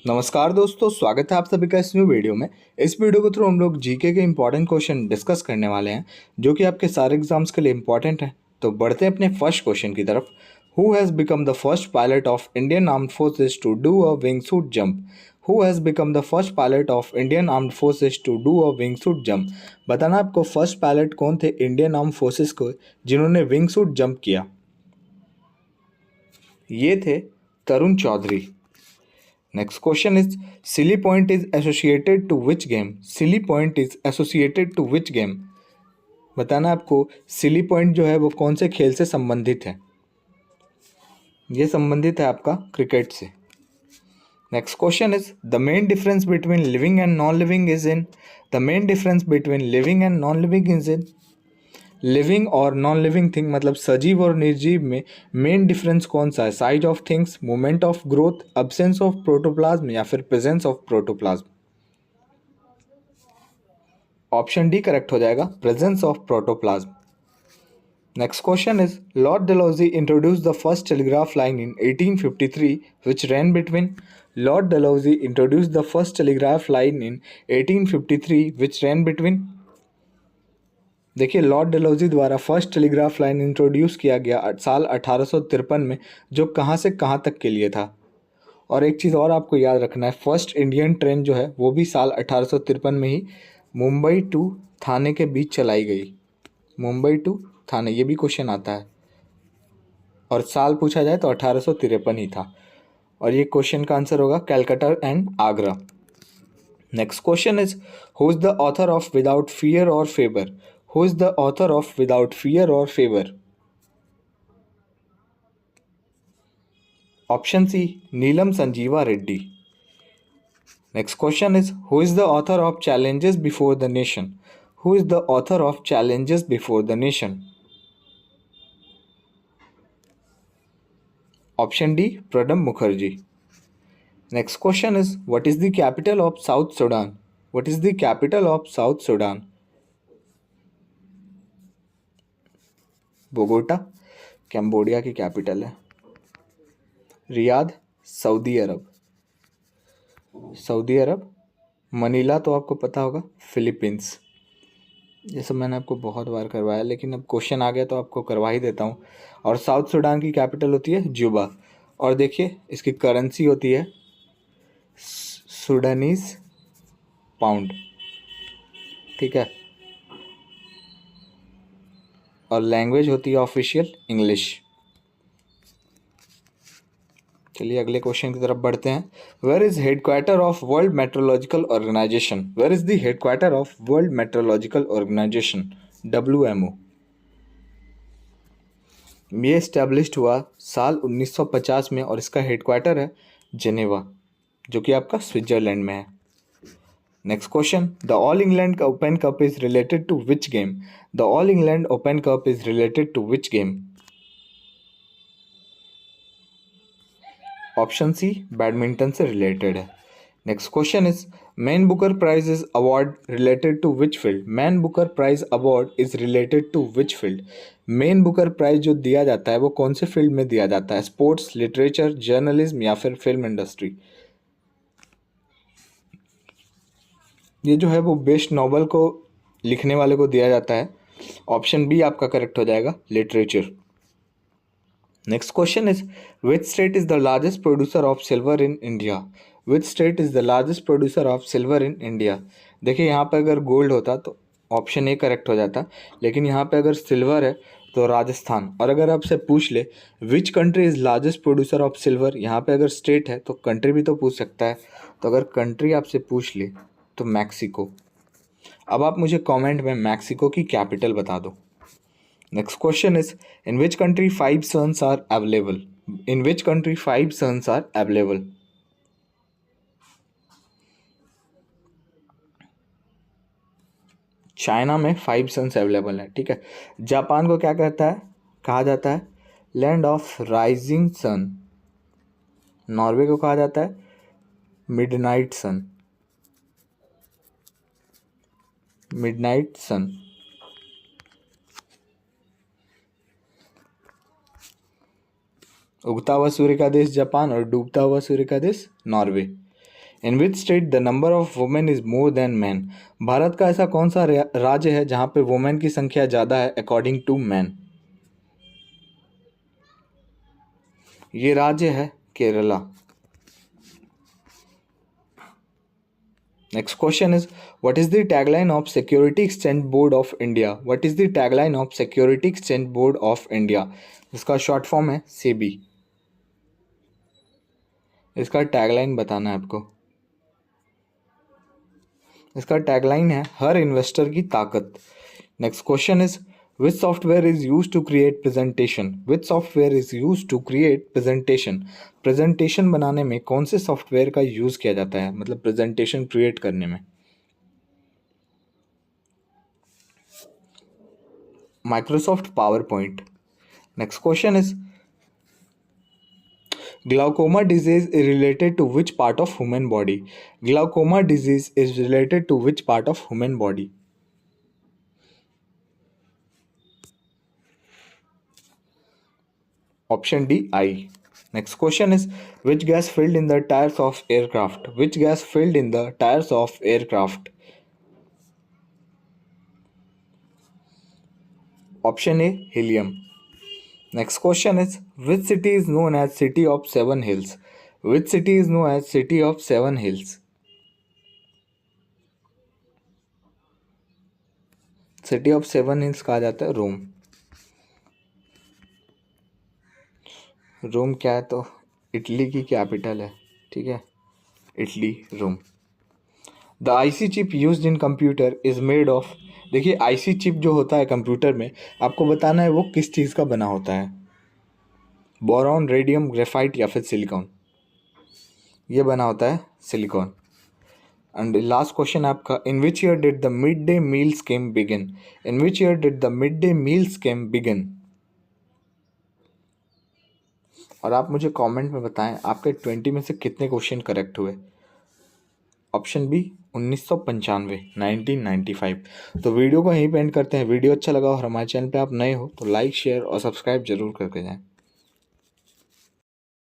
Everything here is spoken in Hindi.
नमस्कार दोस्तों, स्वागत है आप सभी का इस न्यू वीडियो में। इस वीडियो के थ्रू हम लोग जीके के इंपॉर्टेंट क्वेश्चन डिस्कस करने वाले हैं जो कि आपके सारे एग्जाम्स के लिए इंपॉर्टेंट हैं। तो बढ़ते हैं अपने फर्स्ट क्वेश्चन की तरफ। Who has become the first pilot of Indian armed forces to do a wing suit jump? Who has become the first pilot of Indian armed forces to do a wing suit jump? बताना आपको फर्स्ट पायलट कौन थे इंडियन आर्म फोर्सेस को जिन्होंने विंग सूट जंप किया। ये थे तरुण Chaudhary. Next question is Silly Point is associated to which game? Silly Point is associated to which game? बताना आपको सिली पॉइंट जो है वो कौन से खेल से संबंधित है। ये संबंधित है आपका क्रिकेट से। Next question is the main difference between living and non living is in. The main difference between living and non living is in. Living और नॉन लिविंग थिंग मतलब सजीव और निर्जीव में मेन डिफरेंस कौन सा है? Size of things, moment of growth, absence of protoplasm या फिर presence of protoplasm. Option D correct हो जाएगा, presence of protoplasm. Next question is Lord Dalhousie introduce the first telegraph line in 1853 which ran between. Lord Dalhousie introduce the first telegraph line in 1853 which ran between. देखिए, लॉर्ड डलहौजी द्वारा फर्स्ट टेलीग्राफ लाइन इंट्रोड्यूस किया गया साल 1853 में, जो कहाँ से कहाँ तक के लिए था। और एक चीज़ और आपको याद रखना है, फर्स्ट इंडियन ट्रेन जो है वो भी साल 1853 में ही मुंबई टू थाने के बीच चलाई गई। मुंबई टू थाने, ये भी क्वेश्चन आता है और साल पूछा जाए तो 1853 ही था। और ये क्वेश्चन का आंसर होगा Calcutta and Agra. Next question is who is the author of without fear और favour? Who is the author of without fear और favour? Option C Neelam Sanjiva Reddy. Next question is who is the author of challenges before the nation? Who is the author of challenges before the nation? Option D Pranab Mukherjee. Next question is what is the capital of South Sudan? What is the capital of South Sudan? Bogota Cambodia की कैपिटल है। रियाद सऊदी अरब। सऊदी अरब। मनीला तो आपको पता होगा, फिलीपींस। ये सब मैंने आपको बहुत बार करवाया, लेकिन अब क्वेश्चन आ गया तो आपको करवा ही देता हूँ। और साउथ सूडान की कैपिटल होती है जुबा। और देखिए, इसकी करेंसी होती है सूडानीज पाउंड, ठीक है। और लैंग्वेज होती है ऑफिशियल इंग्लिश। चलिए अगले क्वेश्चन की तरफ बढ़ते हैं। Where is headquarter of World Meteorological Organisation? Where is the headquarter of World Meteorological Organisation, WMO? ये इस्टेब्लिश्ड हुआ साल 1950 में और इसका हेडक्वार्टर है जेनेवा, जो कि आपका स्विट्जरलैंड में है। Next question, the All England Open Cup is related to which game? The All England Open Cup is related to which game? Option C badminton से रिलेटेड है। Next question is Man Booker Prize is award related to which field? Man Booker Prize award is related to which field? Man Booker Prize जो दिया जाता है वो कौन से फील्ड में दिया जाता है? स्पोर्ट्स, लिटरेचर, जर्नलिज्म या फिर फिल्म इंडस्ट्री? ये जो है वो बेस्ट नॉवल को लिखने वाले को दिया जाता है। ऑप्शन बी आपका करेक्ट हो जाएगा, literature. Next question is which state is the largest producer of silver in India? Which state is the largest producer of silver in India? देखिए, यहाँ पे अगर गोल्ड होता तो ऑप्शन ए करेक्ट हो जाता, लेकिन यहाँ पे अगर सिल्वर है तो राजस्थान। और अगर आपसे पूछ ले which country is largest producer of silver, यहाँ पे अगर स्टेट है तो कंट्री भी तो पूछ सकता है। तो अगर कंट्री आपसे पूछ ले तो मैक्सिको। अब आप मुझे कमेंट में मैक्सिको की कैपिटल बता दो। Next question is in which country 5 suns are available? In which country 5 suns are available? China में 5 सन्स अवेलेबल है, ठीक है। जापान को क्या कहता है, कहा जाता है land of rising sun. Norway को कहा जाता है मिडनाइट सन। मिडनाइट सन। उगता हुआ सूर्य का देश जापान और डूबता हुआ सूर्य का देश Norway. In which state the number of women is more than man. Bharat का ऐसा कौन सा राज्य है जहाँ पे वुमेन की संख्या ज़्यादा है अकॉर्डिंग टू मैन। ये राज्य है Kerala. Next question is what is the tagline of security exchange board of India. What is the tagline of security exchange board of India. इसका शॉर्ट फॉर्म है सेबी। इसका टैगलाइन बताना है आपको। इसका टैगलाइन है हर इन्वेस्टर की ताकत। Next question is which software is use to create presentation. Which software is use to create presentation. Presentation बनाने में कौन से सॉफ्टवेयर का यूज किया जाता है, मतलब प्रेजेंटेशन क्रिएट करने में। Microsoft power point. Next question is glaucoma disease is related to which part of human body। glaucoma disease is related to which part of human body। option D eye। next question is which gas filled in the tires of aircraft। which gas filled in the tires of aircraft। option A helium। next question is which city is known as city of seven hills। which city is known as city of seven hills। City of seven hills कहा जाता है रोम। रोम क्या है, तो इटली की कैपिटल है, ठीक है, Italy Rome. The IC chip used in computer is made of. देखिए आईसी चिप जो होता है कंप्यूटर में, आपको बताना है वो किस चीज़ का बना होता है, बोरॉन, रेडियम, ग्रेफाइट या फिर सिलिकॉन। ये बना होता है सिलिकॉन। एंड लास्ट क्वेश्चन आपका, in which year did the mid day meal scheme begin. In which year did the mid day meal scheme begin. और आप मुझे कमेंट में बताएं आपके 20 में से कितने क्वेश्चन करेक्ट हुए। Option B 1995, 1995। तो वीडियो को यहीं पे एंड करते हैं। वीडियो अच्छा लगा और हमारे चैनल पे आप नए हो तो लाइक, शेयर और सब्सक्राइब जरूर करके जाएं।